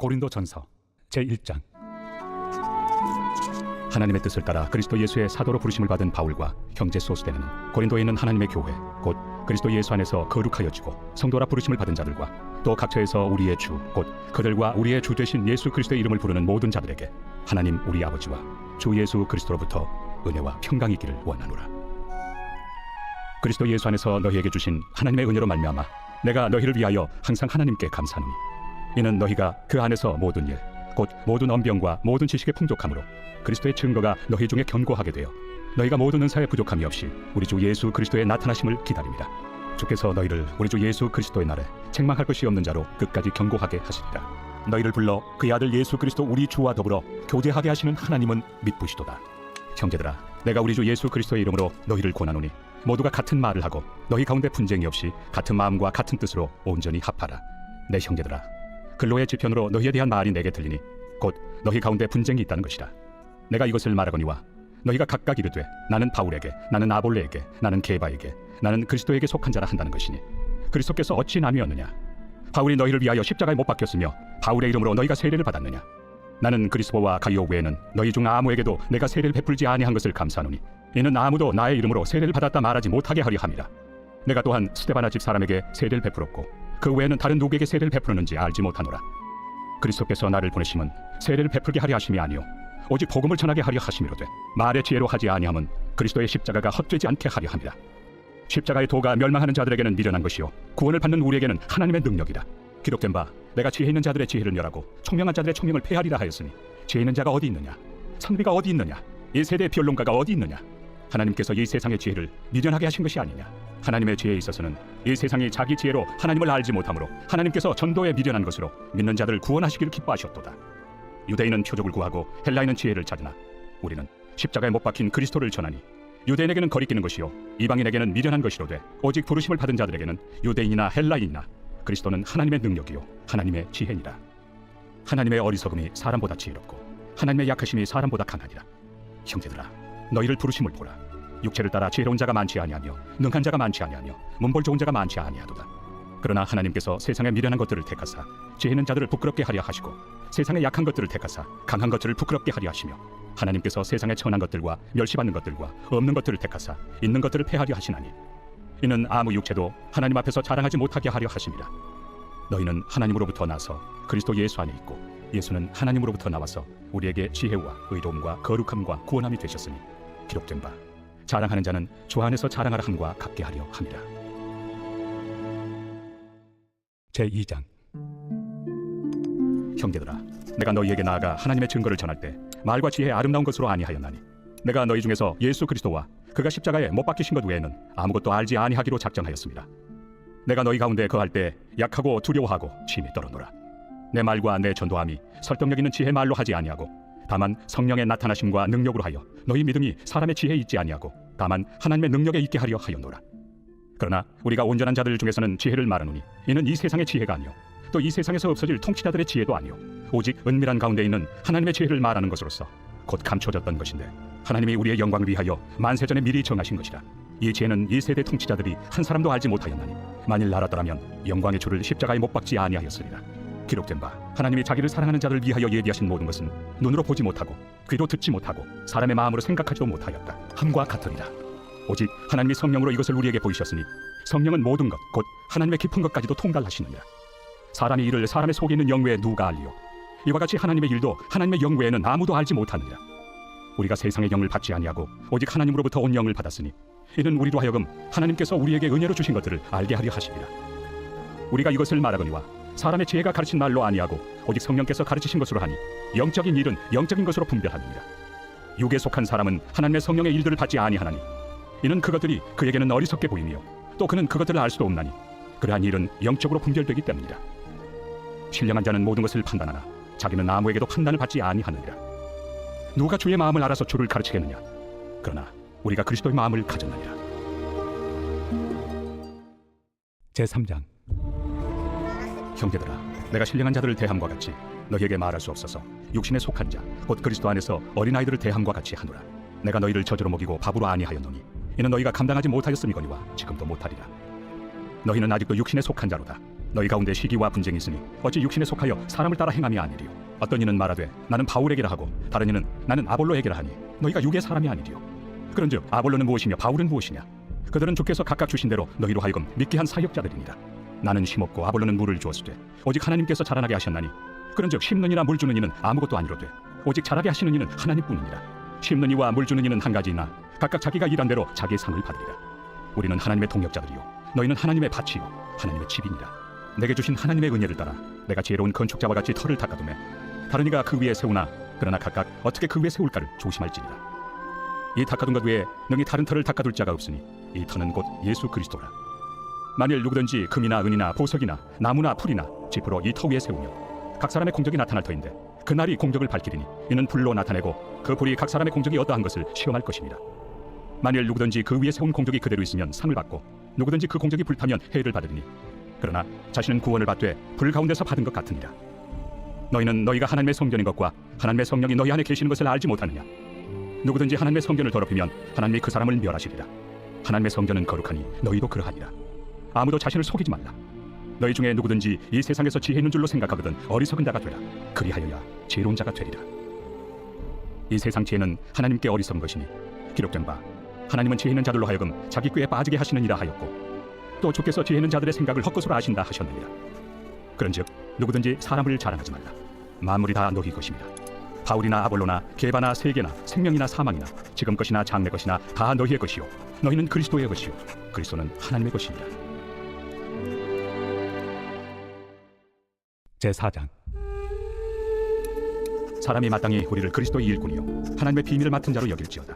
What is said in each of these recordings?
고린도전서 제1장. 하나님의 뜻을 따라 그리스도 예수의 사도로 부르심을 받은 바울과 형제 소스데는 고린도에 있는 하나님의 교회 곧 그리스도 예수 안에서 거룩하여지고 성도라 부르심을 받은 자들과 또 각처에서 우리의 주 곧 그들과 우리의 주 되신 예수 그리스도의 이름을 부르는 모든 자들에게 하나님 우리 아버지와 주 예수 그리스도로부터 은혜와 평강이 있기를 원하노라. 그리스도 예수 안에서 너희에게 주신 하나님의 은혜로 말미암아 내가 너희를 위하여 항상 하나님께 감사하노니 이는 너희가 그 안에서 모든 일 곧 모든 언병과 모든 지식에 풍족함으로 그리스도의 증거가 너희 중에 견고하게 되어 너희가 모든 은사에 부족함이 없이 우리 주 예수 그리스도의 나타나심을 기다립니다. 주께서 너희를 우리 주 예수 그리스도의 날에 책망할 것이 없는 자로 끝까지 견고하게 하시리라. 너희를 불러 그의 아들 예수 그리스도 우리 주와 더불어 교제하게 하시는 하나님은 믿으시도다. 형제들아, 내가 우리 주 예수 그리스도의 이름으로 너희를 권하노니 모두가 같은 말을 하고 너희 가운데 분쟁이 없이 같은 마음과 같은 뜻으로 온전히 합하라. 내 형제들아, 근로의 지편으로 너희에 대한 말이 내게 들리니 곧 너희 가운데 분쟁이 있다는 것이라. 내가 이것을 말하거니와 너희가 각각 이르되 나는 바울에게, 나는 아볼레에게, 나는 게바에게, 나는 그리스도에게 속한 자라 한다는 것이니 그리스도께서 어찌 나뉘었느냐? 바울이 너희를 위하여 십자가에 못 박혔으며 바울의 이름으로 너희가 세례를 받았느냐? 나는 그리스도와 가이오 외에는 너희 중 아무에게도 내가 세례를 베풀지 아니한 것을 감사하노니 이는 아무도 나의 이름으로 세례를 받았다 말하지 못하게 하려 함이라. 내가 또한 스데바나 집 사람에게 세례를 베풀었고 그 외에는 다른 누구에게 세례를 베푸는지 알지 못하노라. 그리스도께서 나를 보내심은 세례를 베풀게 하려 하심이 아니요 오직 복음을 전하게 하려 하심이로되 말의 지혜로 하지 아니함은 그리스도의 십자가가 헛되지 않게 하려 함이라. 십자가의 도가 멸망하는 자들에게는 미련한 것이요 구원을 받는 우리에게는 하나님의 능력이라. 기록된 바 내가 지혜 있는 자들의 지혜를 멸하고 총명한 자들의 총명을 폐하리라 하였으니 지혜 있는 자가 어디 있느냐? 선비가 어디 있느냐? 이 세대의 변론가가 어디 있느냐? 하나님께서 이 세상의 지혜를 미련하게 하신 것이 아니냐? 하나님의 지혜에 있어서는 이 세상이 자기 지혜로 하나님을 알지 못하므로 하나님께서 전도에 미련한 것으로 믿는 자들을 구원하시기를 기뻐하셨도다. 유대인은 표적을 구하고 헬라인은 지혜를 찾으나 우리는 십자가에 못 박힌 그리스도를 전하니 유대인에게는 거리끼는 것이요 이방인에게는 미련한 것이로되 오직 부르심을 받은 자들에게는 유대인이나 헬라인이나 그리스도는 하나님의 능력이요 하나님의 지혜니라. 하나님의 어리석음이 사람보다 지혜롭고 하나님의 약하심이 사람보다 강하니라. 형제들아, 너희를 부르심을 보라. 육체를 따라 지혜로운 자가 많지 아니하며 능한 자가 많지 아니하며 문벌 좋은 자가 많지 아니하도다. 그러나 하나님께서 세상의 미련한 것들을 택하사 지혜 있는 자들을 부끄럽게 하려 하시고 세상의 약한 것들을 택하사 강한 것들을 부끄럽게 하려 하시며 하나님께서 세상의 천한 것들과 멸시받는 것들과 없는 것들을 택하사 있는 것들을 폐하려 하시나니 이는 아무 육체도 하나님 앞에서 자랑하지 못하게 하려 하심이라. 너희는 하나님으로부터 나서 그리스도 예수 안에 있고 예수는 하나님으로부터 나와서 우리에게 지혜와 의로움과 거룩함과 구원함이 되셨으니 기록된 바 자랑하는 자는 주 안에서 자랑하라 함과 같게 하려 함이라. 제2장. 형제들아, 내가 너희에게 나아가 하나님의 증거를 전할 때 말과 지혜의 아름다운 것으로 아니하였나니 내가 너희 중에서 예수 그리스도와 그가 십자가에 못 박히신 것 외에는 아무것도 알지 아니하기로 작정하였습니다. 내가 너희 가운데 거할 때 약하고 두려워하고 심히 떨어노라. 내 말과 내 전도함이 설득력 있는 지혜 말로 하지 아니하고 다만 성령의 나타나심과 능력으로 하여 너희 믿음이 사람의 지혜에 있지 아니하고 다만 하나님의 능력에 있게 하려 하였노라. 그러나 우리가 온전한 자들 중에서는 지혜를 말하노니 이는 이 세상의 지혜가 아니요 또 이 세상에서 없어질 통치자들의 지혜도 아니요 오직 은밀한 가운데 있는 하나님의 지혜를 말하는 것으로서 곧 감춰졌던 것인데 하나님이 우리의 영광을 위하여 만세전에 미리 정하신 것이라. 이 지혜는 이 세대 통치자들이 한 사람도 알지 못하였나니 만일 알았더라면 영광의 주를 십자가에 못 박지 아니하였으리라. 기록된 바 하나님이 자기를 사랑하는 자를 위하여 예비하신 모든 것은 눈으로 보지 못하고 귀로 듣지 못하고 사람의 마음으로 생각하지도 못하였다 함과 같으리라. 오직 하나님이 성령으로 이것을 우리에게 보이셨으니 성령은 모든 것 곧 하나님의 깊은 것까지도 통달하시느니라. 사람의 일을 사람의 속에 있는 영 외에 누가 알리요? 이와 같이 하나님의 일도 하나님의 영 외에는 아무도 알지 못하느니라. 우리가 세상의 영을 받지 아니하고 오직 하나님으로부터 온 영을 받았으니 이는 우리로 하여금 하나님께서 우리에게 은혜로 주신 것들을 알게 하려 하심이라. 우리가 이것을 말하거니와 사람의 지혜가 가르친 말로 아니하고 오직 성령께서 가르치신 것으로 하니 영적인 일은 영적인 것으로 분별하느니라. 육에 속한 사람은 하나님의 성령의 일들을 받지 아니하나니 이는 그것들이 그에게는 어리석게 보이며 또 그는 그것들을 알 수도 없나니 그러한 일은 영적으로 분별되기 때문이라. 신령한 자는 모든 것을 판단하나 자기는 아무에게도 판단을 받지 아니하느니라. 누가 주의 마음을 알아서 주를 가르치겠느냐? 그러나 우리가 그리스도의 마음을 가졌느니라. 제3장. 형제들아, 내가 신령한 자들을 대함과 같이 너희에게 말할 수 없어서 육신에 속한 자 곧 그리스도 안에서 어린아이들을 대함과 같이 하노라. 내가 너희를 저주로 먹이고 밥으로 아니하였노니 이는 너희가 감당하지 못하였음이거니와 지금도 못하리라. 너희는 아직도 육신에 속한 자로다. 너희 가운데 시기와 분쟁이 있으니 어찌 육신에 속하여 사람을 따라 행함이 아니리요. 어떤 이는 말하되 나는 바울에게라 하고 다른 이는 나는 아볼로에게라 하니 너희가 육의 사람이 아니리요. 그런즉 아볼로는 무엇이며 바울은 무엇이냐? 그들은 주께서 각각 주신 대로 너희로 하여금 믿게 한 사역자들이니라. 나는 심었고 아볼로는 물을 주었으되 오직 하나님께서 자라나게 하셨나니 그런즉 심는 이나 물 주는 이는 아무것도 아니로되 오직 자라게 하시는 이는 하나님뿐이니라. 심는 이와 물 주는 이는 한 가지이나 각각 자기가 일한 대로 자기의 상을 받으리라. 우리는 하나님의 동역자들이요 너희는 하나님의 밭이요 하나님의 집이니라. 내게 주신 하나님의 은혜를 따라 내가 지혜로운 건축자와 같이 터를 닦아두매 다른 이가 그 위에 세우나 그러나 각각 어떻게 그 위에 세울까를 조심할지니라. 이 닦아둔 것 외에 능히 다른 터를 닦아둘 자가 없으니 이 터는 곧 예수 그리스도라. 만일 누구든지 금이나 은이나 보석이나 나무나 풀이나 짚으로 이 터 위에 세우면 각 사람의 공적이 나타날 터인데 그날이 공적을 밝히리니 이는 불로 나타내고 그 불이 각 사람의 공적이 어떠한 것을 시험할 것입니다. 만일 누구든지 그 위에 세운 공적이 그대로 있으면 상을 받고 누구든지 그 공적이 불타면 해를 받으리니 그러나 자신은 구원을 받되 불 가운데서 받은 것 같으니라. 너희는 너희가 하나님의 성전인 것과 하나님의 성령이 너희 안에 계시는 것을 알지 못하느냐? 누구든지 하나님의 성전을 더럽히면 하나님이 그 사람을 멸하시리라. 하나님의 성전은 거룩하니 너희도 그러하니라. 아무도 자신을 속이지 말라. 너희 중에 누구든지 이 세상에서 지혜 있는 줄로 생각하거든 어리석은 자가 되라. 그리하여야 지혜로운 자가 되리라. 이 세상 지혜는 하나님께 어리석은 것이니 기록된 바 하나님은 지혜 있는 자들로 하여금 자기 꾀에 빠지게 하시느니라 하였고 또 주께서 지혜 있는 자들의 생각을 헛것으로 아신다 하셨느니라. 그런즉 누구든지 사람을 자랑하지 말라. 만물이 다 너희 것입니다. 바울이나 아볼로나 게바나 세계나 생명이나 사망이나 지금 것이나 장래 것이나 다 너희의 것이요 너희는 그리스도의 것이요 그리스도는 하나님의 것입니다. 제4장. 사람이 마땅히 우리를 그리스도의 일꾼이요 하나님의 비밀을 맡은 자로 여길지어다.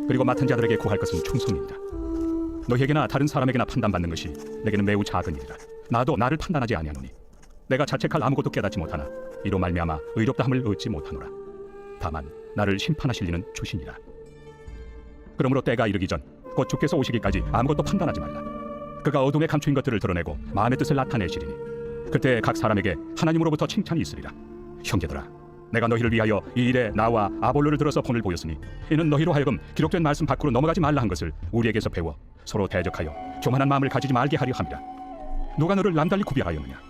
그리고 맡은 자들에게 구할 것은 충성입니다. 너희에게나 다른 사람에게나 판단받는 것이 내게는 매우 작은 일이라. 나도 나를 판단하지 아니하노니 내가 자책할 아무것도 깨닫지 못하나 이로 말미암아 의롭다함을 얻지 못하노라. 다만 나를 심판하실 이는 주시니라. 그러므로 때가 이르기 전 곧 주께서 오시기까지 아무것도 판단하지 말라. 그가 어둠에 감추인 것들을 드러내고 마음의 뜻을 나타내시리니 그때 각 사람에게 하나님으로부터 칭찬이 있으리라. 형제들아, 내가 너희를 위하여 이 일에 나와 아볼로를 들어서 본을 보였으니 이는 너희로 하여금 기록된 말씀 밖으로 넘어가지 말라 한 것을 우리에게서 배워 서로 대적하여 교만한 마음을 가지지 말게 하려 함이라. 누가 너를 남달리 구별하였느냐?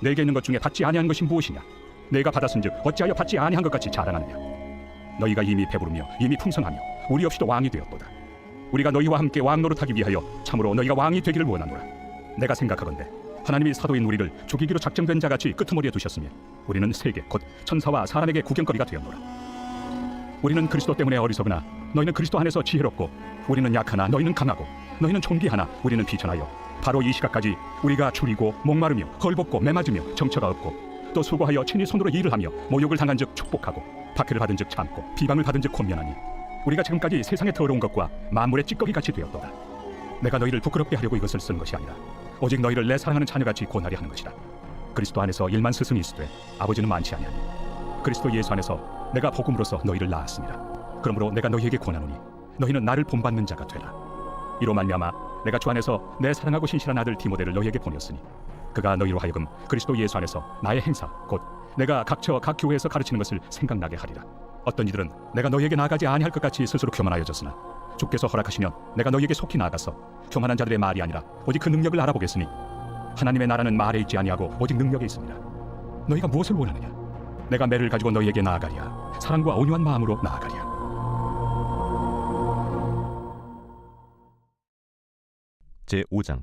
내게 있는 것 중에 받지 아니한 것이 무엇이냐? 내가 받았은즉 어찌하여 받지 아니한 것 같이 자랑하느냐? 너희가 이미 배부르며 이미 풍성하며 우리 없이도 왕이 되었도다. 우리가 너희와 함께 왕 노릇하기 위하여 참으로 너희가 왕이 되기를 원하노라. 내가 생각하건대 하나님이 사도인 우리를 죽이기로 작정된 자같이 끄트머리에 두셨으며 우리는 세계 곧 천사와 사람에게 구경거리가 되었노라. 우리는 그리스도 때문에 어리석으나 너희는 그리스도 안에서 지혜롭고 우리는 약하나 너희는 강하고 너희는 존귀하나 우리는 비천하여 바로 이 시각까지 우리가 줄이고 목마르며 헐벗고 매맞으며 정처가 없고 또 수고하여 친히 손으로 일을 하며 모욕을 당한 즉 축복하고 박해를 받은 즉 참고 비방을 받은 즉 권면하니 우리가 지금까지 세상의 더러운 것과 만물의 찌꺼기같이 되었도다. 내가 너희를 부끄럽게 하려고 이것을 쓴 것이 아니라 오직 너희를 내 사랑하는 자녀같이 권하려 하는 것이라. 그리스도 안에서 일만 스승이 있으되 아버지는 많지 아니하니 그리스도 예수 안에서 내가 복음으로써 너희를 낳았습니다. 그러므로 내가 너희에게 권하노니 너희는 나를 본받는 자가 되라. 이로 말미암아 내가 주 안에서 내 사랑하고 신실한 아들 디모데를 너희에게 보냈으니 그가 너희로 하여금 그리스도 예수 안에서 나의 행사 곧 내가 각처 각 교회에서 가르치는 것을 생각나게 하리라. 어떤 이들은 내가 너희에게 나아가지 아니할 것 같이 스스로 교만하여졌으나 주께서 허락하시면 내가 너희에게 속히 나아가서 교만한 자들의 말이 아니라 오직 그 능력을 알아보겠으니 하나님의 나라는 말에 있지 아니하고 오직 능력에 있습니다. 너희가 무엇을 원하느냐? 내가 매를 가지고 너희에게 나아가리야. 사랑과 온유한 마음으로 나아가리야. 제5장.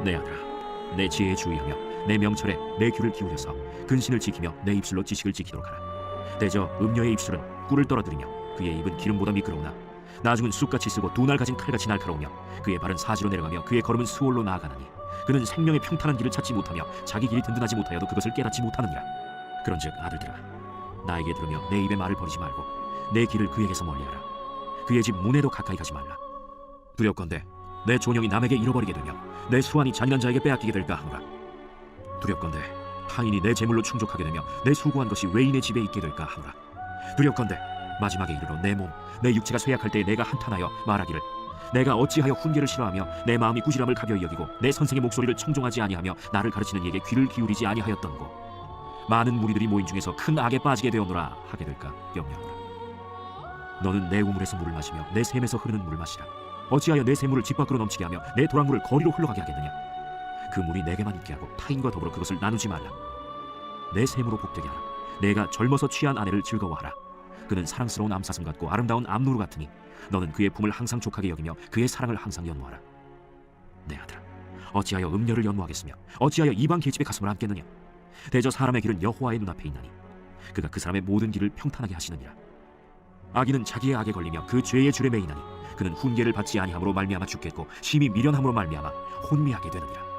내 아들아, 내 지혜에 주의하며 내 명철에 내 귀를 기울여서 근신을 지키며 내 입술로 지식을 지키도록 하라. 대저 음녀의 입술은 꿀을 떨어뜨리며 그의 입은 기름보다 미끄러우나 나중은 쑥같이 쓰고 두 날 가진 칼같이 날카로우며 그의 발은 사지로 내려가며 그의 걸음은 수월로 나아가나니 그는 생명의 평탄한 길을 찾지 못하며 자기 길이 든든하지 못하여도 그것을 깨닫지 못하느니라. 그런즉 아들들아, 나에게 들으며 내 입의 말을 버리지 말고 내 길을 그에게서 멀리하라. 그의 집 문에도 가까이 가지 말라. 두렵건대 내 존영이 남에게 잃어버리게 되며 내 수완이 잔인한 자에게 빼앗기게 될까 하노라. 두렵건대 타인이 내 재물로 충족하게 되며 내 수고한 것이 외인의 집에 있게 될까 하노라. 두렵건대 마지막에 이르러 내 몸, 내 육체가 쇠약할 때에 내가 한탄하여 말하기를 내가 어찌하여 훈계를 싫어하며 내 마음이 꾸지람을 가벼이 여기고 내 선생의 목소리를 청종하지 아니하며 나를 가르치는 이에게 귀를 기울이지 아니하였던고. 많은 무리들이 모인 중에서 큰 악에 빠지게 되었노라 하게 될까 염려하노라. 너는 내 우물에서 물을 마시며 내 샘에서 흐르는 물을 마시라. 어찌하여 내 샘물을 집 밖으로 넘치게 하며 내 도랑물을 거리로 흘러가게 하겠느냐? 그 물이 내게만 있게 하고 타인과 더불어 그것을 나누지 말라. 내 샘으로 복되게 하라. 내가 젊어서 취한 아내를 즐거워하라. 그는 사랑스러운 암사슴 같고 아름다운 암노루 같으니 너는 그의 품을 항상 족하게 여기며 그의 사랑을 항상 연모하라. 내 아들아, 어찌하여 음녀를 연모하겠으며 어찌하여 이방 계집의 가슴을 안겠느냐. 대저 사람의 길은 여호와의 눈앞에 있나니 그가 그 사람의 모든 길을 평탄하게 하시느니라. 악인은 자기의 악에 걸리며 그 죄의 줄에 매이나니 그는 훈계를 받지 아니함으로 말미암아 죽겠고 심히 미련함으로 말미암아 혼미하게 되느니라.